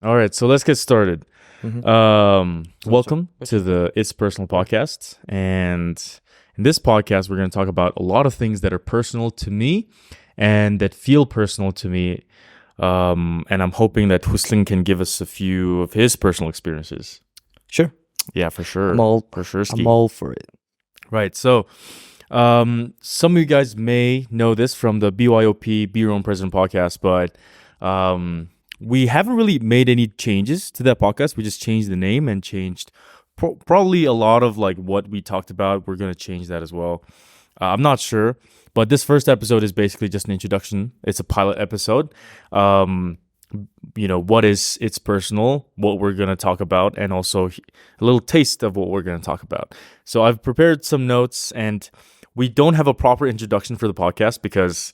All right, so let's get started. Welcome to the It's Personal podcast. And in this podcast, we're going to talk about a lot of things that are personal to me and that feel personal to me. And I'm hoping that Husling can give us a few of his personal experiences. Sure. Yeah, for sure. I'm all for it. Right. So some of you guys may know this from the BYOP, Be Your Own President podcast, but we haven't really made any changes to that podcast. We just changed the name and changed probably a lot of like what we talked about. We're going to change that as well. I'm not sure, but this first episode is basically just an introduction. It's a pilot episode. What is It's Personal, what we're going to talk about, and also a little taste of what we're going to talk about. So I've prepared some notes, and we don't have a proper introduction for the podcast because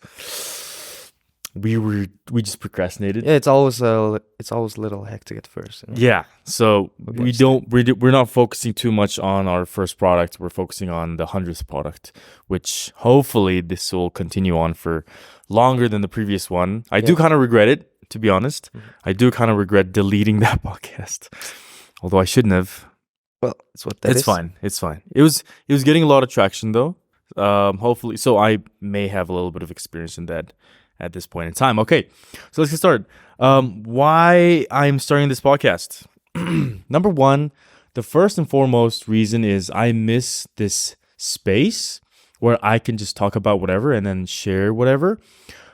we just procrastinated. Yeah, it's always a little hectic at first. Yeah, so we're not focusing too much on our first product. We're focusing on the 100th product, which hopefully this will continue on for longer than the previous one. I do kind of regret it, to be honest. I do kind of regret deleting that podcast, although I shouldn't have. Well, it's what that is. It's fine. It's fine. It was getting a lot of traction though. Hopefully, so I may have a little bit of experience in that at this point in time. Okay, so let's get started. Why I'm starting this podcast? Number one, the first and foremost reason is I miss this space where I can just talk about whatever and then share whatever.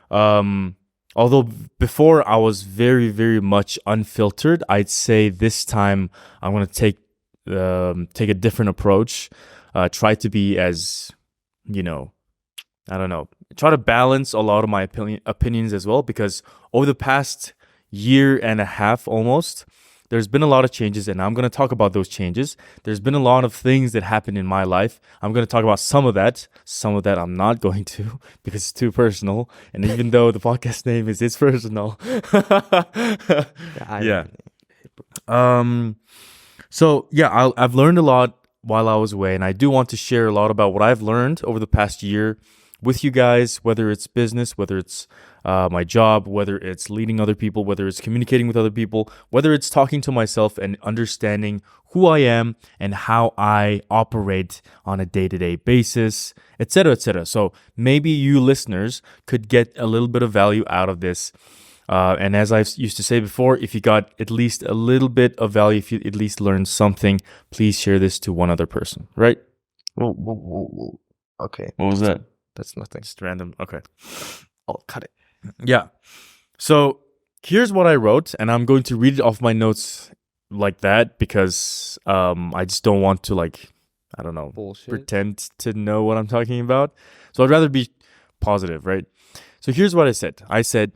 Although before I was very, very much unfiltered, I'd say this time I'm going to take a different approach. Try to be as, try to balance a lot of my opinions as well, because over the past year and a half almost, there's been a lot of changes, and I'm going to talk about those changes. There's been a lot of things that happened in my life. I'm going to talk about some of that. Some of that I'm not going to because it's too personal. And even though the podcast name is It's Personal. Yeah. I've learned a lot while I was away, and I do want to share a lot about what I've learned over the past year with you guys, whether it's business, whether it's my job, whether it's leading other people, whether it's communicating with other people, whether it's talking to myself and understanding who I am and how I operate on a day-to-day basis, etc., etc. So maybe you listeners could get a little bit of value out of this. And as I used to say before, if you got at least a little bit of value, if you at least learned something, please share this to one other person, right? Whoa. Okay. What was that? That's nothing. Just random. Okay. I'll cut it. Yeah. So here's what I wrote, and I'm going to read it off my notes like that because I just don't want to pretend to know what I'm talking about. So I'd rather be positive, right? So here's what I said. I said,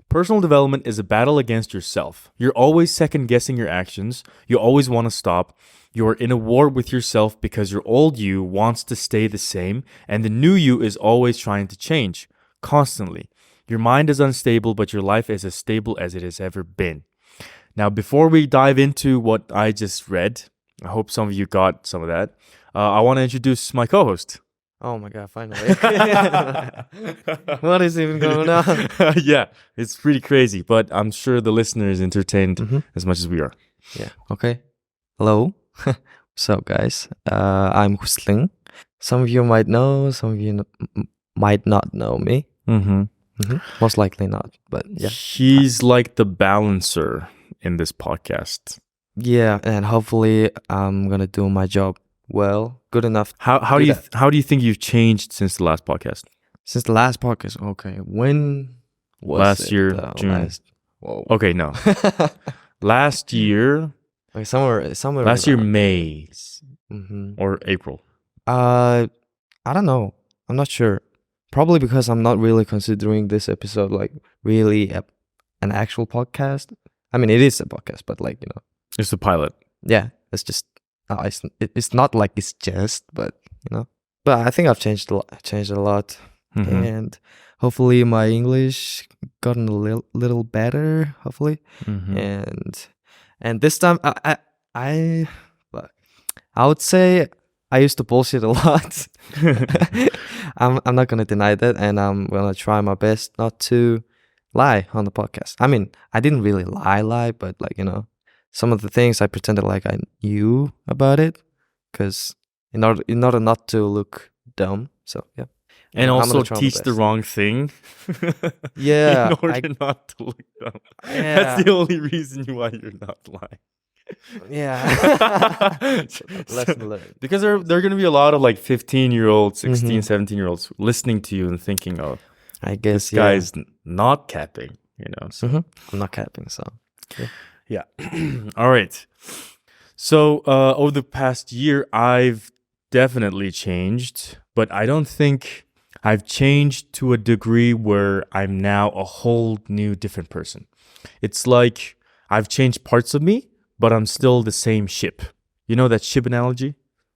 personal development is a battle against yourself. You're always second guessing your actions. You always want to stop. You're in a war with yourself because your old you wants to stay the same, and the new you is always trying to change, constantly. Your mind is unstable, but your life is as stable as it has ever been. Now, before we dive into what I just read, I hope some of you got some of that, I want to introduce my co-host. Oh my God, finally. What is even going on? Yeah, it's pretty crazy, but I'm sure the listener is entertained as much as we are. Yeah, okay. Hello. What's up, guys? I'm Husling. Some of you might know, some of you might not know me. Most likely not, but yeah. He's like the balancer in this podcast. Yeah, and hopefully I'm gonna do my job well, good enough. How do you think you've changed since the last podcast? Since the last podcast, okay. When was last year, June? Whoa. Okay, no. Last year. Like somewhere. Last year, May or April. I don't know. I'm not sure. Probably because I'm not really considering this episode like really an actual podcast. I mean, it is a podcast, but it's a pilot. Yeah, it's just. It's not like it's just, but But I think I've changed a lot, and hopefully my English gotten a little better. Hopefully, and this time I would say I used to bullshit a lot. I'm not gonna deny that, and I'm gonna try my best not to lie on the podcast. I mean, I didn't really lie, but like, some of the things I pretended like I knew about it, because in order not to look dumb. So yeah. And also teach the wrong thing. Yeah. In order not to look dumb. Yeah. That's the only reason why you're not lying. Yeah. Lesson learned. Because there are going to be a lot of like 15-year-olds, 16, 17-year-olds listening to you and thinking, oh, I guess this guy's not capping, So. I'm not capping, so. Yeah. All right. So over the past year, I've definitely changed, but I don't think I've changed to a degree where I'm now a whole new different person. It's like I've changed parts of me, but I'm still the same ship. You know that ship analogy?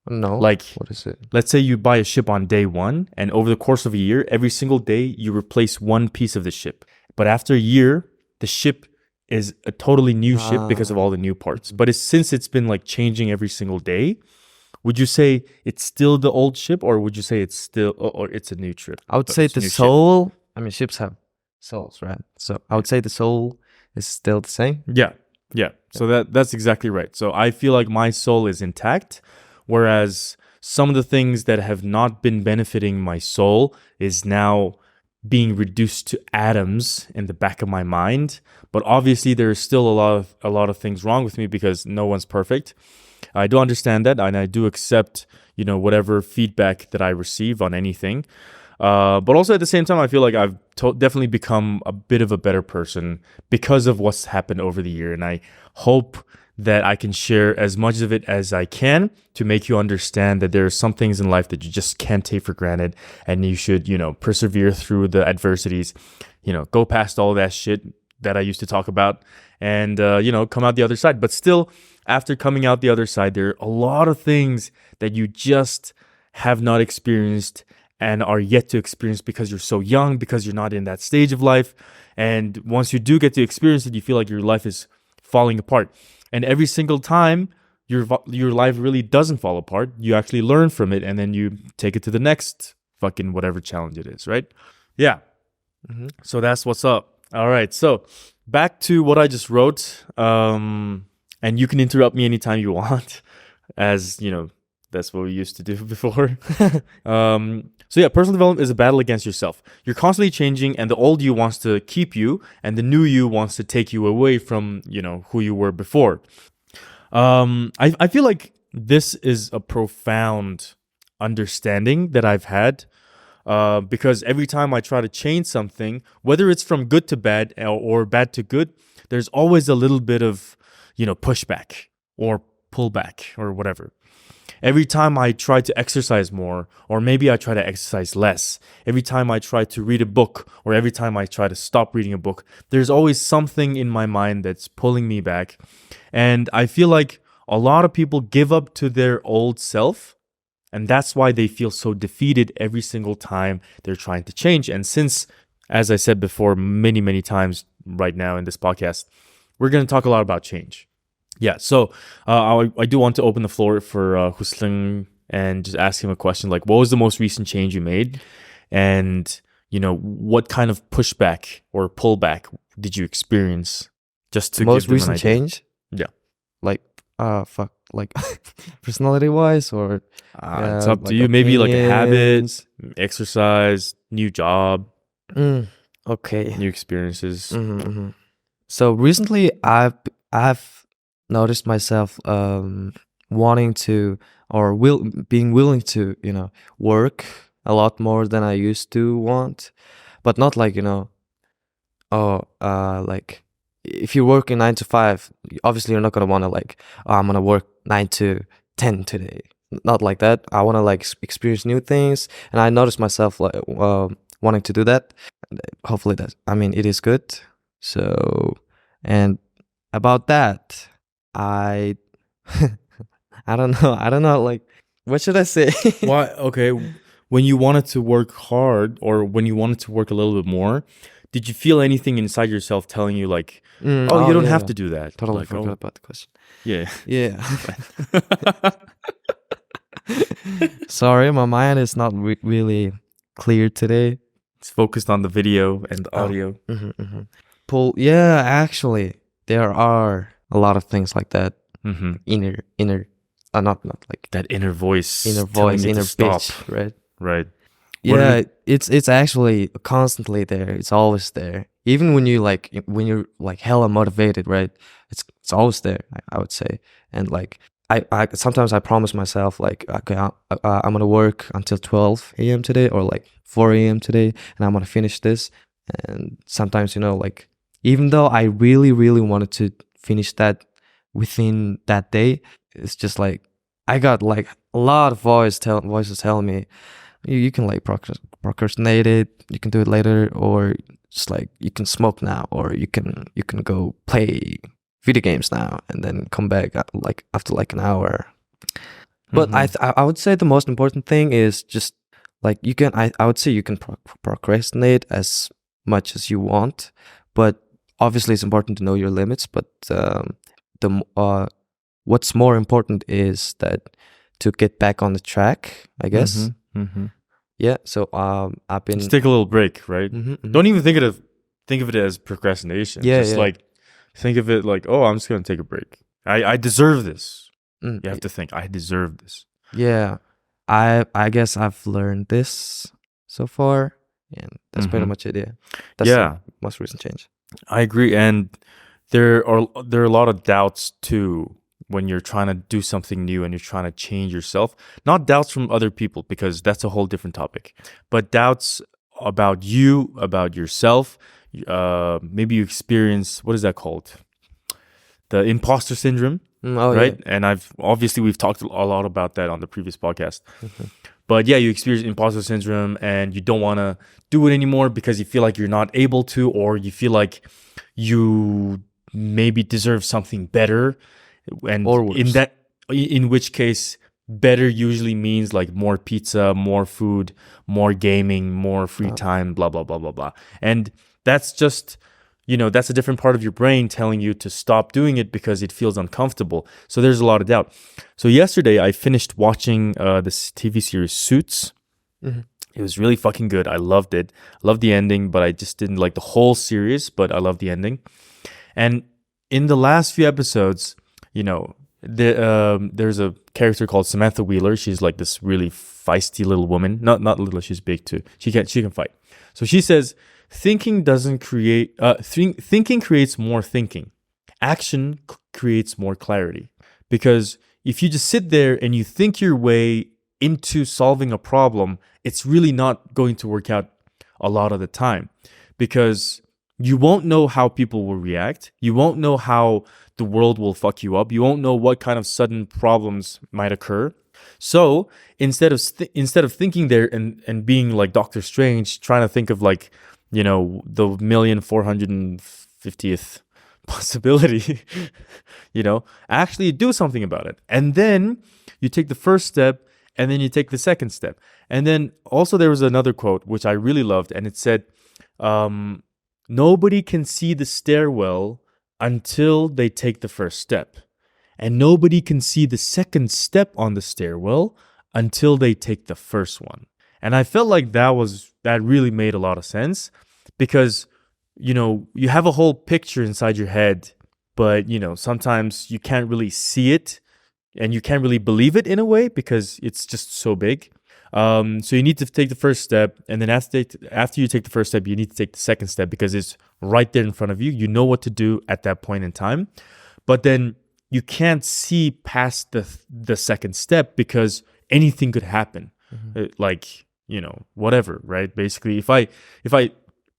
No. Like, what is it? Let's say you buy a ship on day 1, and over the course of a year, every single day you replace one piece of the ship. But after a year, the ship is a totally new ship because of all the new parts. But since it's been like changing every single day, would you say it's still the old ship, or would you say it's still, or it's a new trip? I would say the soul. I mean, ships have souls, right? So I would say the soul is still the same. Yeah. So that's exactly right. So I feel like my soul is intact, whereas some of the things that have not been benefiting my soul is now being reduced to atoms in the back of my mind. But obviously there is still a lot of things wrong with me, because no one's perfect. I do understand that, and I do accept, whatever feedback that I receive on anything. But also at the same time, I feel like I've definitely become a bit of a better person because of what's happened over the year. And I hope that I can share as much of it as I can to make you understand that there are some things in life that you just can't take for granted, and you should, persevere through the adversities, go past all that shit that I used to talk about, and, come out the other side. But still, after coming out the other side, there are a lot of things that you just have not experienced and are yet to experience because you're so young, because you're not in that stage of life. And once you do get to experience it, you feel like your life is falling apart. And every single time your life really doesn't fall apart, you actually learn from it, and then you take it to the next fucking whatever challenge it is, right? Yeah. So that's what's up. All right. So back to what I just wrote. And you can interrupt me anytime you want, as that's what we used to do before. So yeah, personal development is a battle against yourself. You're constantly changing, and the old you wants to keep you, and the new you wants to take you away from, who you were before. I feel like this is a profound understanding that I've had, because every time I try to change something, whether it's from good to bad or bad to good, there's always a little bit of, pushback or pullback or whatever. Every time I try to exercise more, or maybe I try to exercise less, every time I try to read a book, or every time I try to stop reading a book, there's always something in my mind that's pulling me back. And I feel like a lot of people give up to their old self, and that's why they feel so defeated every single time they're trying to change. And since, as I said before many, many times right now in this podcast, we're going to talk a lot about change. Yeah, so I do want to open the floor for Husling and just ask him a question like, what was the most recent change you made? And, what kind of pushback or pullback did you experience? Just to most give them recent an idea. change? Yeah. Like, like personality-wise, or? It's up to you. Maybe like a habit, exercise, new job. Okay. New experiences. So recently I've noticed myself wanting to, or being willing to, work a lot more than I used to want, but not like, like if you're working 9 to 5, obviously you're not gonna want to like, I'm gonna work 9 to 10 today. Not like that. I want to like experience new things, and I noticed myself like wanting to do that. Hopefully it is good. So, and about that, I don't know, like, what should I say? Why? Okay, when you wanted to work hard, or when you wanted to work a little bit more, did you feel anything inside yourself telling you like, you don't have to do that? Totally like, forgot about the question. Yeah. Sorry, my mind is not really clear today. It's focused on the video and the audio. Yeah, actually, there are a lot of things like that. Inner, not like that inner voice, inner pitch, right? Right. Yeah, it's actually constantly there. It's always there. Even when you're like hella motivated, right? It's always there. I would say, and like I sometimes I promise myself like, okay, I'm gonna work until 12 a.m. today or like 4 a.m. today, and I'm gonna finish this. And sometimes, you know, like even though I really wanted to finish that within that day, it's just like I got like a lot of voices telling me you can like procrastinate it, you can do it later, or just like you can smoke now, or you can go play video games now and then come back like after like an hour. But I would say the most important thing is just like I would say you can procrastinate as much as you want, but obviously it's important to know your limits. But what's more important is that to get back on the track, I guess. Yeah. So I've been just take a little break, right? Don't even think of it as procrastination. Just like think of it like, oh, I'm just gonna take a break. I deserve this. You have to think, I deserve this. Yeah. I guess I've learned this so far, and that's pretty much it. Yeah. That's the most recent change. I agree, and there are a lot of doubts too when you're trying to do something new and you're trying to change yourself. Not doubts from other people, because that's a whole different topic, but doubts about you, about yourself. Maybe you experience, what is that called? The imposter syndrome, right? Yeah. And we've talked a lot about that on the previous podcast. But yeah, you experience imposter syndrome and you don't want to do it anymore because you feel like you're not able to, or you feel like you maybe deserve something better. And or worse. In which case, better usually means like more pizza, more food, more gaming, more free time, blah, blah, blah, blah, blah. And that's just, that's a different part of your brain telling you to stop doing it because it feels uncomfortable. So there's a lot of doubt. So yesterday I finished watching this TV series Suits. It was really fucking good. I loved it. I loved the ending, but I just didn't like the whole series, but I loved the ending. And in the last few episodes, there's a character called Samantha Wheeler. She's like this really feisty little woman. Not little, she's big too. She can fight. So she says, thinking creates more thinking. Action creates more clarity. Because if you just sit there and you think your way into solving a problem, it's really not going to work out a lot of the time, because you won't know how people will react. You won't know how the world will fuck you up. You won't know what kind of sudden problems might occur. So instead of thinking there and being like Doctor Strange, trying to think of like, the 1,450th possibility, actually do something about it. And then you take the first step, and then you take the second step. And then also there was another quote, which I really loved, and it said, nobody can see the stairwell until they take the first step. And nobody can see the second step on the stairwell until they take the first one. And I felt like that really made a lot of sense, because, you have a whole picture inside your head, but, sometimes you can't really see it and you can't really believe it in a way because it's just so big. So you need to take the first step, and then after you take the first step, you need to take the second step because it's right there in front of you. You know what to do at that point in time, but then you can't see past the second step because anything could happen. Like, whatever, right? Basically, if I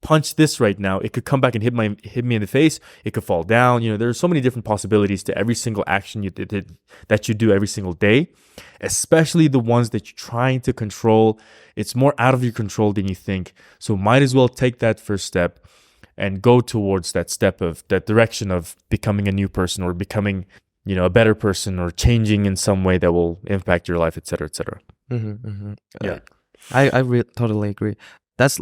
punch this right now, it could come back and hit me in the face. It could fall down. There are so many different possibilities to every single action that you do every single day, especially the ones that you're trying to control. It's more out of your control than you think. So might as well take that first step and go towards that direction of becoming a new person, or becoming, a better person, or changing in some way that will impact your life, etc., etc. Yeah, I totally agree. That's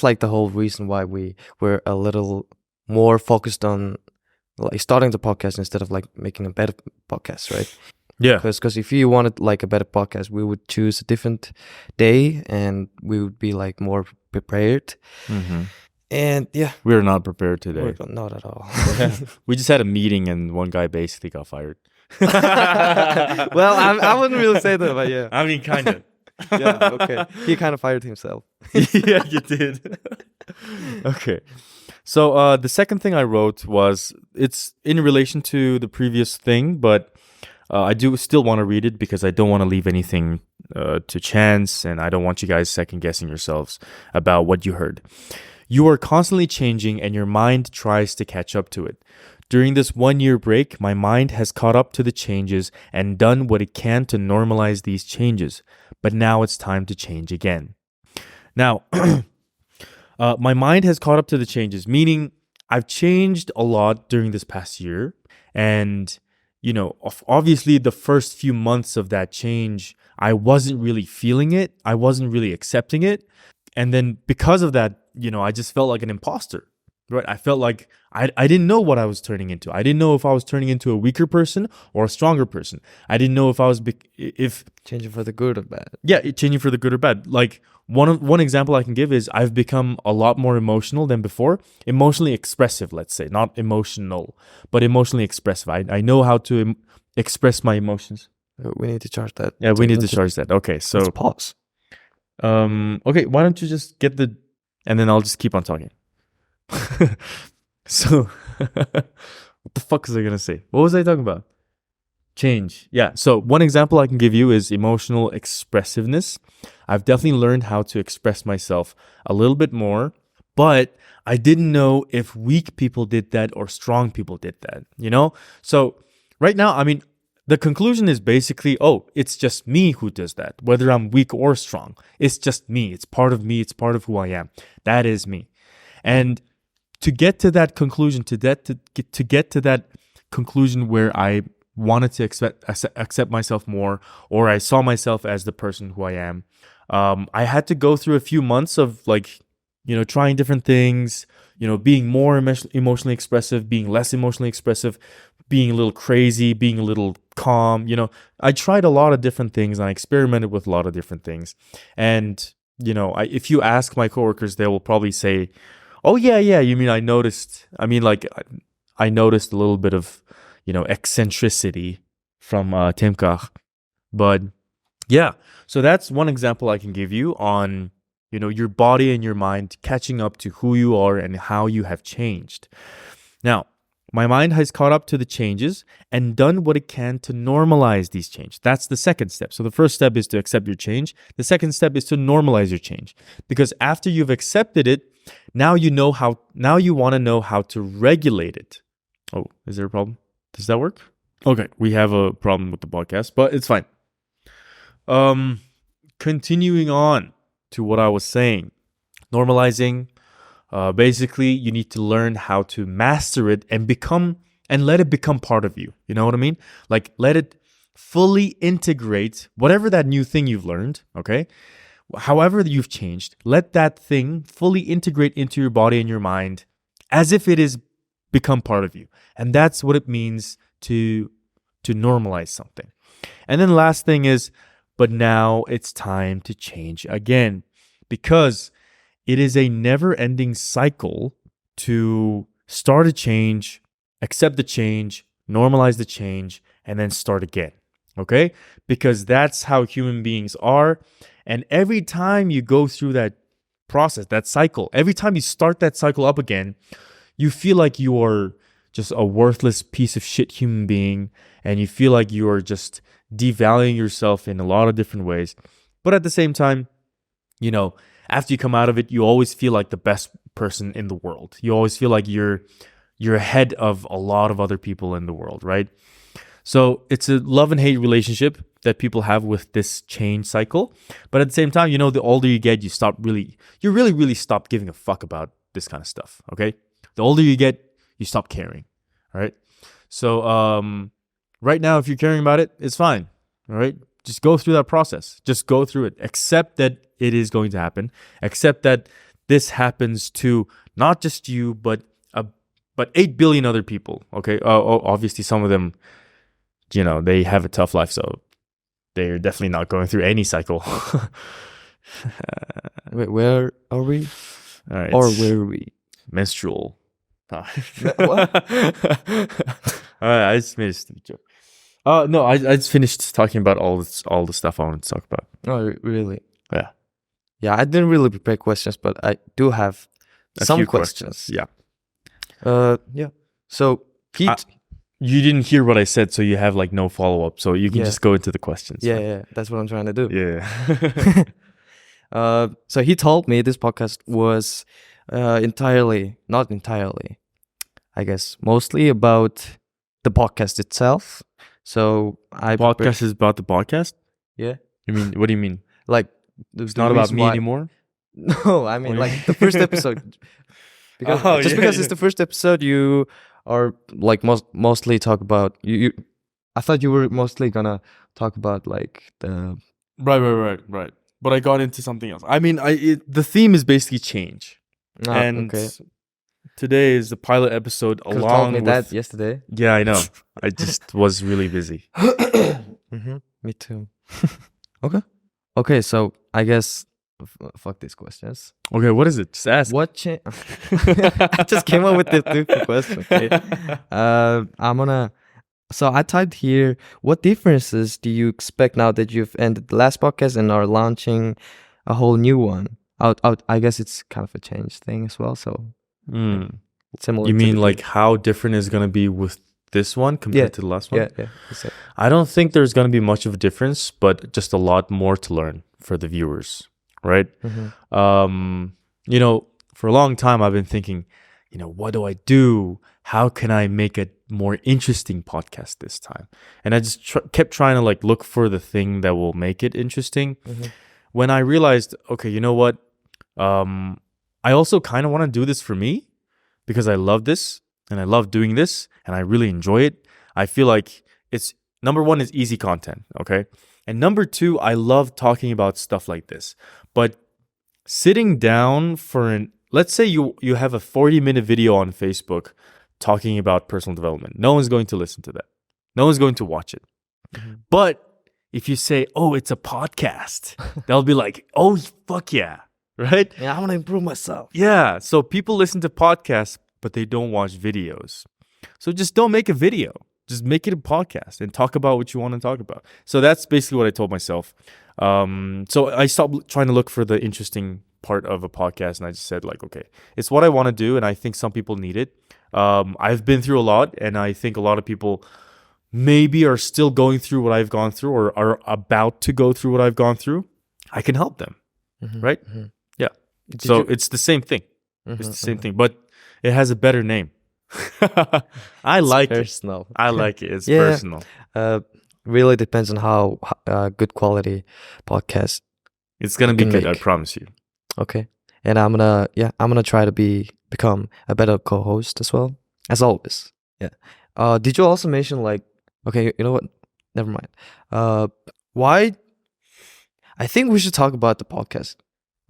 like the whole reason why we were a little more focused on like starting the podcast instead of like making a better podcast, right? Yeah. Because if you wanted like a better podcast, we would choose a different day and we would be like more prepared. And yeah, we're not prepared today. Not at all. We just had a meeting and one guy basically got fired. Well, I wouldn't really say that, but yeah. I mean, kind of. Yeah, okay. He kind of fired himself. Yeah, you did. Okay. So the second thing I wrote was, it's in relation to the previous thing, but I do still want to read it because I don't want to leave anything to chance, and I don't want you guys second guessing yourselves about what you heard. You are constantly changing and your mind tries to catch up to it. During this 1 year break, my mind has caught up to the changes and done what it can to normalize these changes. But now it's time to change again. Now, my mind has caught up to the changes, meaning I've changed a lot during this past year. And, you know, obviously the first few months of that change, I wasn't really feeling it. I wasn't really accepting it. And then because of that, you know, I just felt like an imposter, right? I felt like I didn't know what I was turning into. I didn't know if I was turning into a weaker person or a stronger person. I didn't know if I was changing for the good or bad. Yeah, changing for the good or bad. Like one example I can give is I've become a lot more emotional than before. Emotionally expressive, let's say. Not emotional, but emotionally expressive. I know how to express my emotions. We need to charge that. Yeah, we need to charge that. Okay, so let's pause. Okay, why don't you just get and then I'll just keep on talking. So, what the fuck was I gonna say? What was I talking about? Change. Yeah. So one example I can give you is emotional expressiveness. I've definitely learned how to express myself a little bit more, but I didn't know if weak people did that or strong people did that, you know? So right now, I mean, the conclusion is basically, oh, it's just me who does that, whether I'm weak or strong. It's just me. It's part of me. It's part of who I am. That is me. And to get to that conclusion, to get to that conclusion where I wanted to accept myself more, or I saw myself as the person who I am, I had to go through a few months of like, you know, trying different things, you know, being more emotionally expressive, being less emotionally expressive, being a little crazy, being a little calm. You know, I tried a lot of different things and I experimented with a lot of different things. And, you know, if you ask my coworkers, they will probably say, oh, yeah, you mean I noticed a little bit of, you know, eccentricity from Timkach. But yeah, so that's one example I can give you on, you know, your body and your mind catching up to who you are and how you have changed. Now, my mind has caught up to the changes and done what it can to normalize these changes. That's the second step. So the first step is to accept your change. The second step is to normalize your change. Because after you've accepted it, now you want to know how to regulate it. Oh, is there a problem? Does that work? Okay, we have a problem with the podcast, but it's fine. Continuing on to what I was saying. Normalizing. Basically, you need to learn how to master it and let it become part of you. You know what I mean? Like, let it fully integrate whatever that new thing you've learned, okay? However you've changed, let that thing fully integrate into your body and your mind as if it is become part of you. And that's what it means to normalize something. And then the last thing is, but now it's time to change again, because it is a never-ending cycle to start a change, accept the change, normalize the change, and then start again, okay? Because that's how human beings are. And every time you go through that process, that cycle, every time you start that cycle up again, you feel like you are just a worthless piece of shit human being, and you feel like you are just devaluing yourself in a lot of different ways. But at the same time, you know, after you come out of it, you always feel like the best person in the world. You always feel like you're ahead of a lot of other people in the world, right? So it's a love and hate relationship that people have with this change cycle. But at the same time, you know, the older you get, you really stop giving a fuck about this kind of stuff, okay? The older you get, you stop caring, all right? So right now, if you're caring about it, it's fine, all right? Just go through that process. Just go through it. Accept that it is going to happen. Accept that this happens to not just you, but 8 billion other people, okay? Obviously, some of them, you know, they have a tough life, so they're definitely not going through any cycle. Wait, where are we? All right. Or where are we? Menstrual. What? All right, I just made a stupid joke. No, I just finished talking about all the stuff I wanted to talk about. Oh, really? Yeah. Yeah, I didn't really prepare questions, but I do have some few questions. Yeah. Yeah. So, Pete. You didn't hear what I said, so you have like no follow-up. So you can just go into the questions. Yeah, yeah. That's what I'm trying to do. Yeah. So he told me this podcast was not entirely, I guess, mostly about the podcast itself. So podcast is about the podcast? Yeah. What do you mean? Like, it's not about me anymore? No, I mean like the first episode. Because because it's the first episode, you are like mostly talk about you. I thought you were mostly gonna talk about like the right. But I got into something else. I mean, the theme is basically change. And today is the pilot episode. You told me that yesterday. Yeah, I know. I just was really busy. Me too. Okay. So I guess fuck these questions. Okay, what is it? Just ask. What change? I just came up with this stupid question. Okay. So I typed here, what differences do you expect now that you've ended the last podcast and are launching a whole new one? I guess it's kind of a change thing as well. So similar. You mean like how different is going to be with this one compared to the last one? Yeah. Exactly. I don't think there's going to be much of a difference, but just a lot more to learn for the viewers, right? For a long time I've been thinking, what do I do? How can I make a more interesting podcast this time? And I just kept trying to like look for the thing that will make it interesting. When I realized, okay, you know what? I also kind of want to do this for me because I love this and I love doing this and I really enjoy it. I feel like it's number one is easy content, okay? And number two, I love talking about stuff like this. But sitting down for let's say you have a 40-minute video on Facebook talking about personal development. No one's going to listen to that. No one's going to watch it. But if you say, oh, it's a podcast, they'll be like, oh, fuck yeah, right? Yeah, I want to improve myself. Yeah, so people listen to podcasts, but they don't watch videos. So just don't make a video. Just make it a podcast and talk about what you want to talk about. So that's basically what I told myself. So I stopped trying to look for the interesting part of a podcast, and I just said like, okay, it's what I want to do, and I think some people need it. I've been through a lot, and I think a lot of people maybe are still going through what I've gone through or are about to go through what I've gone through. I can help them, right? Yeah. It's the same thing. It's the same thing, but it has a better name. I like personal. it. I like it. It's personal. Really depends on how good quality podcast. It's gonna be good. I promise you. Okay, and I'm gonna try to become a better co-host as well, as always. Yeah. Did you also mention like? Okay, you know what? Never mind. Why? I think we should talk about the podcast,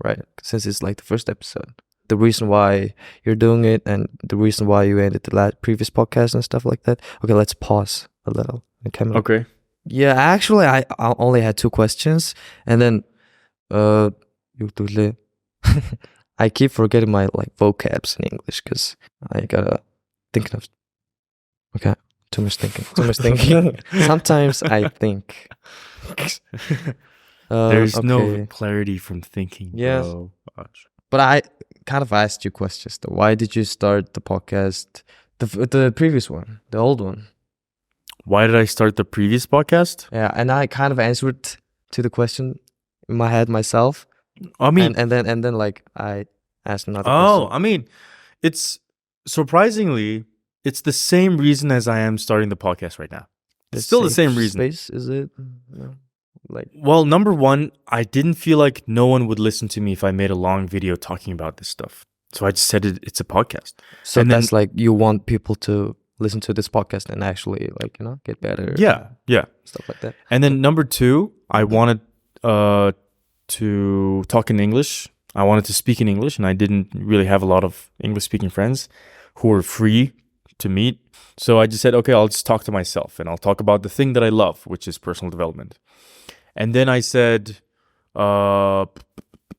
right? Since it's like the first episode. The reason why you're doing it and the reason why you ended the previous podcast and stuff like that. Okay, let's pause a little. Okay. Yeah, actually, I only had 2 questions, and then I keep forgetting my like vocabs in English because I gotta think of. Okay, too much thinking. Sometimes I think. There's no clarity from thinking. Yes. Bro. But I kind of asked you questions though. Why did you start the podcast? The previous one, the old one. Why did I start the previous podcast? Yeah, and I kind of answered to the question in my head myself. I mean, and then like I asked another question. question. I mean, it's surprisingly it's the same reason as I am starting the podcast right now. It's still the same reason. Space, is it? Yeah. Well, number one, I didn't feel like no one would listen to me if I made a long video talking about this stuff. So I just said it's a podcast. So and that's like you want people to listen to this podcast and actually like, get better. Yeah. Stuff like that. And then number two, I wanted to talk in English. I wanted to speak in English, and I didn't really have a lot of English-speaking friends who were free to meet. So I just said, okay, I'll just talk to myself, and I'll talk about the thing that I love, which is personal development. And then I said,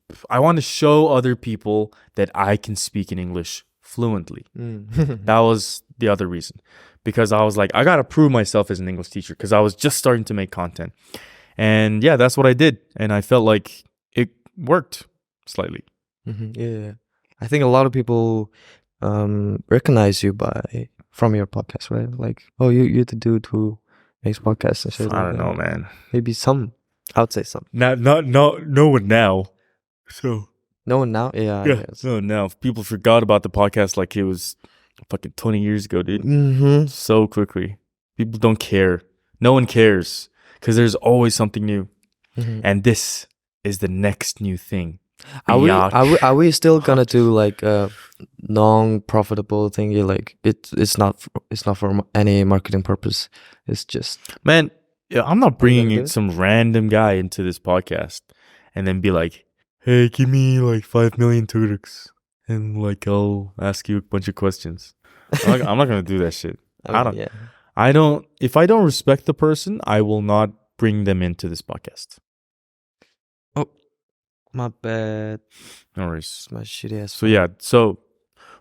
to show other people that I can speak in English fluently. That was the other reason. Because I was like, I got to prove myself as an English teacher because I was just starting to make content. And yeah, that's what I did. And I felt like it worked slightly. Yeah. I think a lot of people recognize you from your podcast, right? Like, oh, you're the dude who makes podcasts and shit. I don't know, man. Maybe some. I would say some. No one now. So no one now? Yeah. I guess. No one now. People forgot about the podcast like it was fucking 20 years ago, dude. So quickly. People don't care. No one cares because there's always something new. And this is the next new thing. Are we still gonna do like a non-profitable thingy? Like it's not for any marketing purpose. It's just, man. Yeah, I'm not bringing some random guy into this podcast and then be like, "Hey, give me like 5 million Turks and like I'll ask you a bunch of questions." I'm not gonna do that shit. I don't. If I don't respect the person, I will not bring them into this podcast. My bad. No worries. My shitty ass. So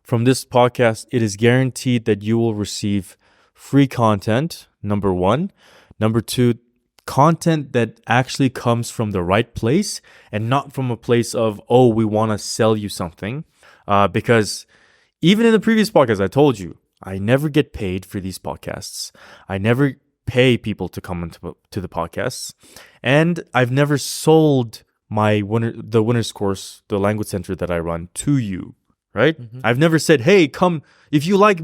from this podcast, it is guaranteed that you will receive free content, number 1. Number 2, content that actually comes from the right place and not from a place of, oh, we want to sell you something. Because even in the previous podcast, I told you, I never get paid for these podcasts. I never pay people to come to the podcasts. And I've never sold the winner's course, the language center that I run, to you, right? I've never said, hey, come, if you like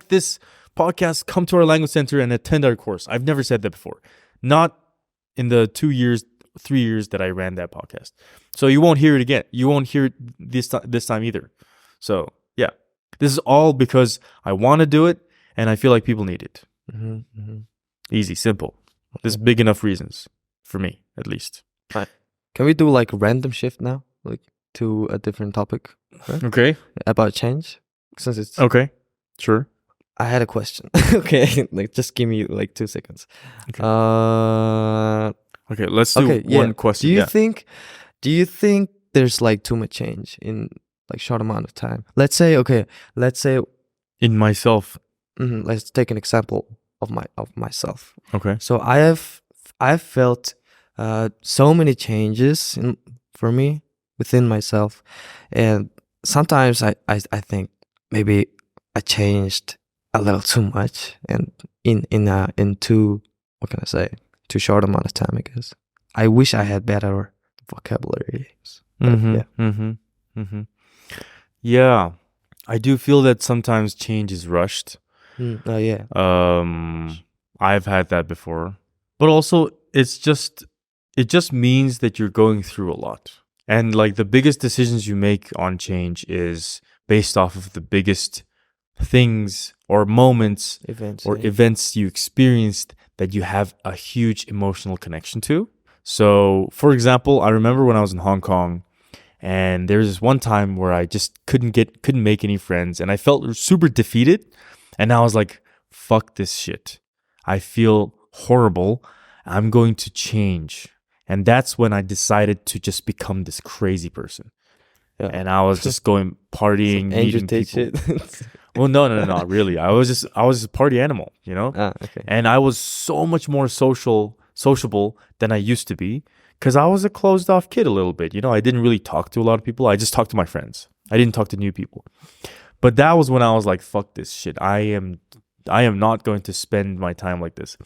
this podcast, come to our language center and attend our course. I've never said that before. Not in the 3 years that I ran that podcast. So you won't hear it again. You won't hear it this time either. So yeah, this is all because I want to do it and I feel like people need it. Easy, simple. There's big enough reasons for me, at least. Right. Can we do like random shift now, like to a different topic? Right? Okay. About change, since it's okay. Sure. I had a question. Okay, like just give me like 2 seconds. Okay. Okay, let's do one question. Do you think there's like too much change in like short amount of time? Let's say in myself. Let's take an example of myself. Okay. So I've felt so many changes for me within myself, and sometimes I think maybe I changed a little too much, and in too, what can I say, too short amount of time, I guess. I wish I had better vocabulary. Yeah, I do feel that sometimes change is rushed. Yeah. I've had that before, but also it just means that you're going through a lot, and like the biggest decisions you make on change is based off of the biggest things or moments, events you experienced that you have a huge emotional connection to. So, for example, I remember when I was in Hong Kong, and there was this one time where I just couldn't make any friends, and I felt super defeated, and I was like, fuck this shit. I feel horrible. I'm going to change. And that's when I decided to just become this crazy person. Yeah. And I was just going partying, meeting people. Well, no, not really. I was a party animal, you know? Okay. And I was so much more sociable than I used to be because I was a closed off kid a little bit. You know, I didn't really talk to a lot of people. I just talked to my friends. I didn't talk to new people. But that was when I was like, fuck this shit. I am not going to spend my time like this.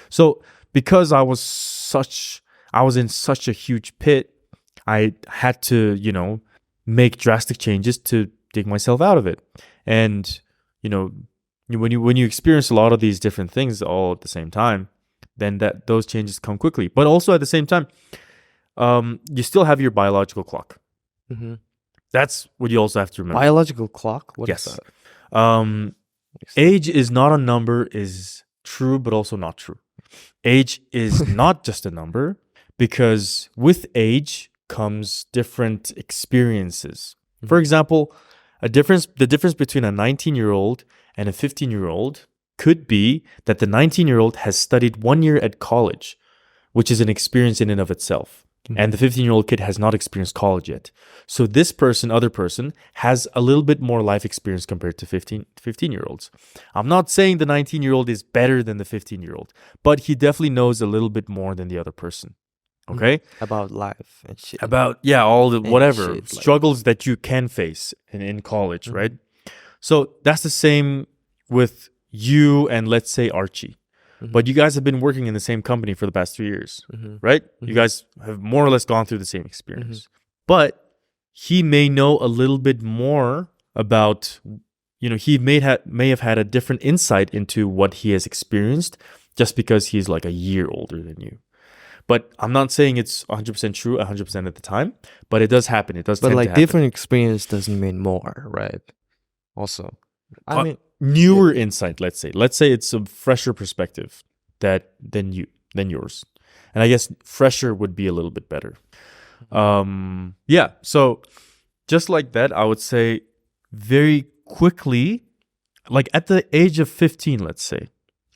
So because I was in such a huge pit, I had to, you know, make drastic changes to dig myself out of it. And, you know, when you experience a lot of these different things all at the same time, then those changes come quickly. But also at the same time, you still have your biological clock. That's what you also have to remember. Biological clock? What is that? Age is not a number is true, but also not true. Age is not just a number, because with age comes different experiences. For example, the difference between a 19-year-old and a 15-year-old could be that the 19-year-old has studied 1 year at college, which is an experience in and of itself. and the 15-year-old kid has not experienced college yet. So this other person, has a little bit more life experience compared to 15-year-olds. I'm not saying the 19-year-old is better than the 15-year-old, but he definitely knows a little bit more than the other person. Okay? About life and shit. About, all the whatever shit, struggles that you can face in college, right? So that's the same with you and, let's say, Archie. But you guys have been working in the same company for the past 3 years, right? You guys have more or less gone through the same experience. But he may know a little bit more about, he may have had a different insight into what he has experienced just because he's like a year older than you. But I'm not saying it's 100% true 100% at the time, but it does happen. It does tend to happen. But like different experience doesn't mean more, right? Also, I mean, newer insight, let's say it's a fresher perspective than yours, and I guess fresher would be a little bit better. So just like that, I would say very quickly, like at the age of 15, let's say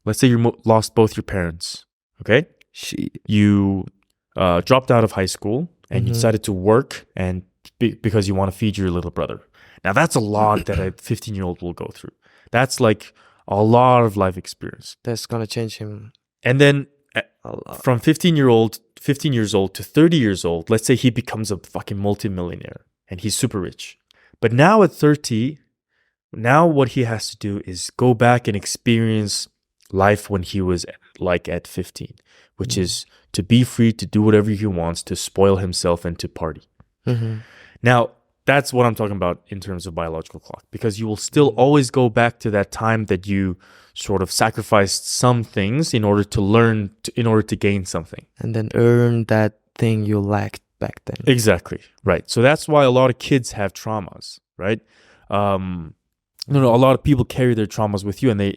you lost both your parents. Okay, you dropped out of high school and you decided to work and because you want to feed your little brother. Now that's a lot that a 15-year-old will go through. That's like a lot of life experience. That's gonna change him. And then from 15 years old to 30 years old, let's say he becomes a fucking multimillionaire and he's super rich. But now at 30, now what he has to do is go back and experience life when he was like at 15, which is to be free to do whatever he wants, to spoil himself and to party. Now, that's what I'm talking about in terms of biological clock, because you will still always go back to that time that you sort of sacrificed some things in order to learn, in order to gain something. And then earn that thing you lacked back then. Exactly, right. So that's why a lot of kids have traumas, right? A lot of people carry their traumas with you and they,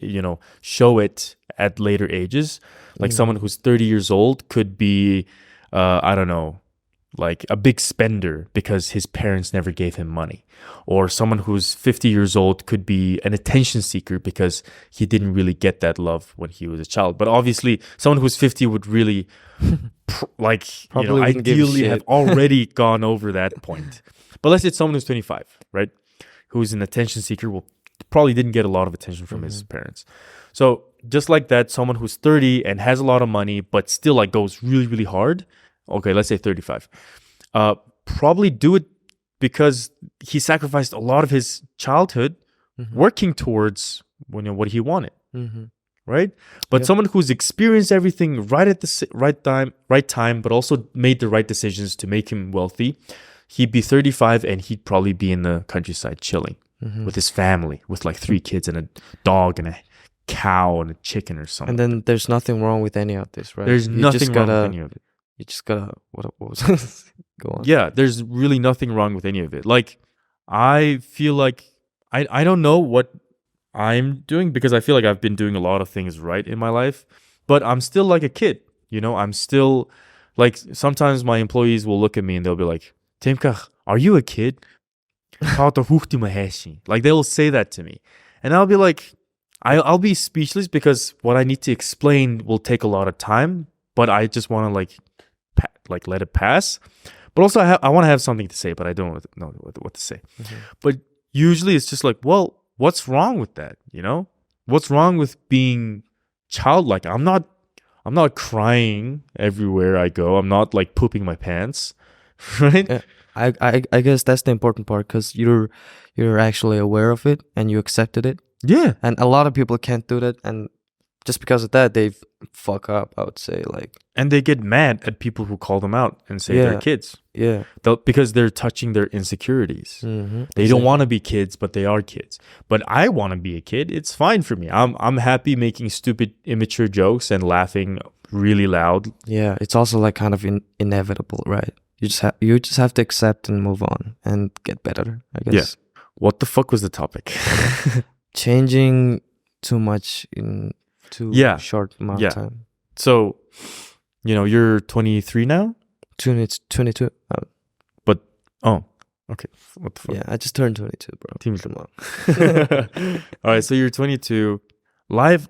show it at later ages. Like someone who's 30 years old could be, like a big spender because his parents never gave him money. Or someone who's 50 years old could be an attention seeker because he didn't really get that love when he was a child. But obviously, someone who's 50 would really, ideally have already gone over that point. But let's say it's someone who's 25, right? Who's an attention seeker, probably didn't get a lot of attention from his parents. So just like that, someone who's 30 and has a lot of money, but still like goes really, really hard. Okay, let's say 35. Probably do it because he sacrificed a lot of his childhood working towards what he wanted, right? But someone who's experienced everything right at the right time, but also made the right decisions to make him wealthy, he'd be 35 and he'd probably be in the countryside chilling with his family, with like 3 kids and a dog and a cow and a chicken or something. And then there's nothing wrong with any of this, right? There's nothing wrong with any of it. You just gotta, what was go on. Yeah, there's really nothing wrong with any of it. Like, I feel like, I don't know what I'm doing because I feel like I've been doing a lot of things right in my life, but I'm still like a kid, I'm still, like, sometimes my employees will look at me and they'll be like, Temka, are you a kid? Like, they'll say that to me. And I'll be like, I'll be speechless because what I need to explain will take a lot of time, but I just want to like let it pass. But also I want to have something to say, but I don't know what to say. But usually it's just like, well, what's wrong with that? What's wrong with being childlike? I'm not crying everywhere I go. I'm not like pooping my pants, right? I guess that's the important part because you're actually aware of it and you accepted it. Yeah. And a lot of people can't do that, and just because of that, they fuck up, I would say. And they get mad at people who call them out and say they're kids. Yeah. Because they're touching their insecurities. They don't want to be kids, but they are kids. But I want to be a kid. It's fine for me. I'm happy making stupid, immature jokes and laughing really loud. Yeah, it's also like kind of inevitable, right? You just have to accept and move on and get better, I guess. Yeah. What the fuck was the topic? Changing too much in too short amount of time. So, you're 23 now? 22. Okay. What the fuck? Yeah, I just turned 22, bro. Come on. All right, so you're 22. Life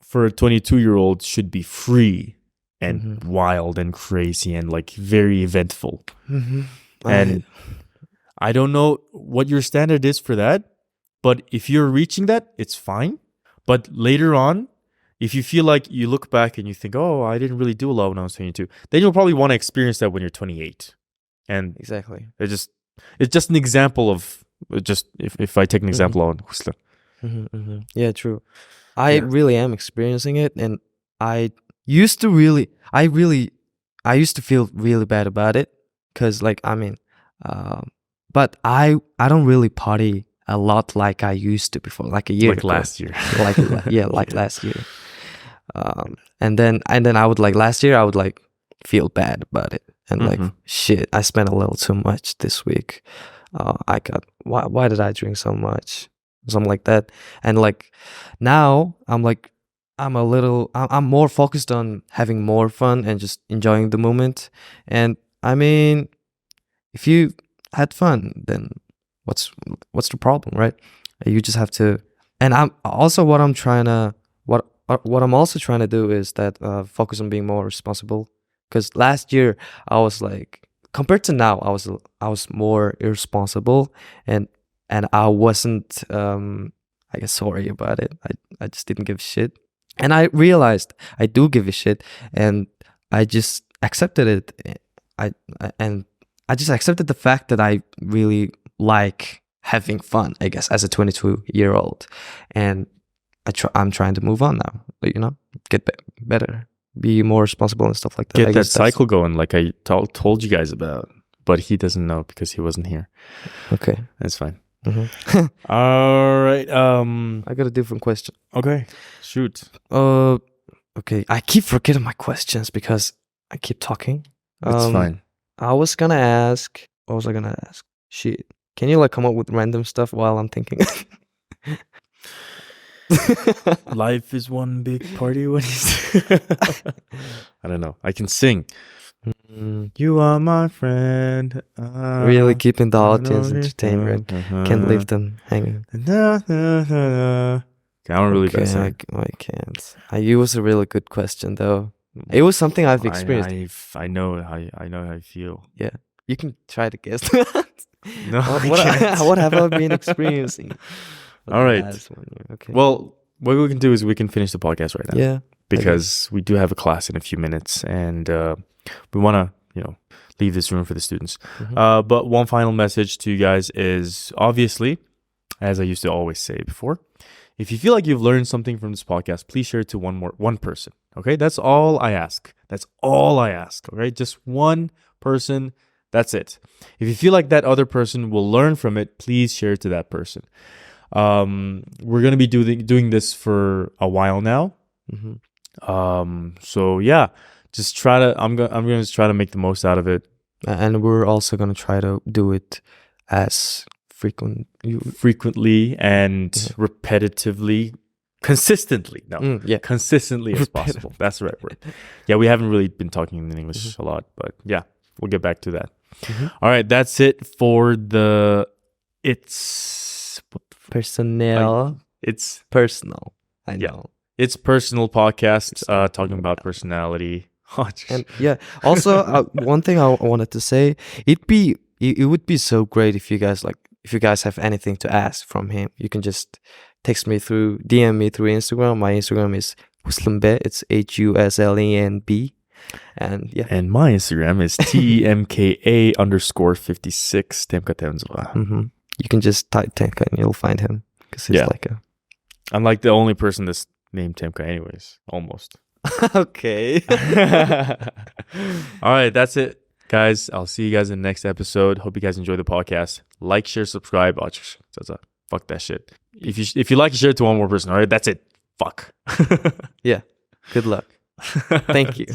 for a 22-year-old should be free and wild and crazy and like very eventful. And I don't know what your standard is for that, but if you're reaching that, it's fine. But later on, if you feel like you look back and you think, oh, I didn't really do a lot when I was 22, then you'll probably want to experience that when you're 28. And exactly, it's just an example of just if I take an example on Husla. Yeah, true. I really am experiencing it, and I used to feel really bad about it, because like but I don't really party a lot like I used to before, like a year ago. Last year. like last year. And then I would like last year I would like feel bad about it, and like shit, I spent a little too much this week. Why did I drink so much? Something like that. And like now I'm more focused on having more fun and just enjoying the moment. And I mean, if you had fun, then what's the problem, right? You just have to. And what I'm also trying to do is that focus on being more responsible. Because last year I was like, compared to now, I was more irresponsible, and I wasn't I guess sorry about it. I just didn't give a shit. And I realized I do give a shit, and I just accepted it. I just accepted the fact that I really like having fun, I guess, as a 22-year-old. And I'm trying to move on now, get better, be more responsible and stuff like that. Get that cycle going, like I told you guys about, but he doesn't know because he wasn't here. Okay, that's fine. All right. I got a different question. Okay, shoot. Okay. I keep forgetting my questions because I keep talking. That's fine. I was gonna ask. What was I gonna ask? Shit. Can you like come up with random stuff while I'm thinking? Life is one big party when he's I don't know. I can sing. You are my friend. Really keeping the audience entertained. Can't leave them hanging. I don't really I can't. It was a really good question though. It was something I've experienced. I know how you feel. Yeah, you can try to guess. No, what have I been experiencing? All right. Okay. Well, what we can do is we can finish the podcast right now. Yeah. Because we do have a class in a few minutes, and we want to, leave this room for the students. But one final message to you guys is, obviously, as I used to always say before, if you feel like you've learned something from this podcast, please share it to one person. Okay, that's all I ask. Okay, just one person. That's it. If you feel like that other person will learn from it, please share it to that person. We're gonna be doing this for a while now. So yeah, just try to. I'm gonna just try to make the most out of it. And we're also gonna try to do it as frequently and repetitively, consistently. Consistently as possible. That's the right word. Yeah, we haven't really been talking in English a lot, but yeah, we'll get back to that. All right, that's it for the personnel. It's personal. I know. Yeah. It's personal podcast talking about personality. And yeah, also one thing I wanted to say, it would be so great if you guys have anything to ask from him, you can just DM me through Instagram. My Instagram is Huslenbe. It's HUSLENB. And yeah. And my Instagram is TEMKA _56 Temka Temzwa. You can just type Temka and you'll find him. Because he's I'm like the only person that's named Temka anyways. Almost. Okay. All right, that's it, guys. I'll see you guys in the next episode. Hope you guys enjoy the podcast. Like, share, subscribe. Fuck that shit. If you like, share it to one more person. All right, that's it. Fuck. Yeah. Good luck. Thank you.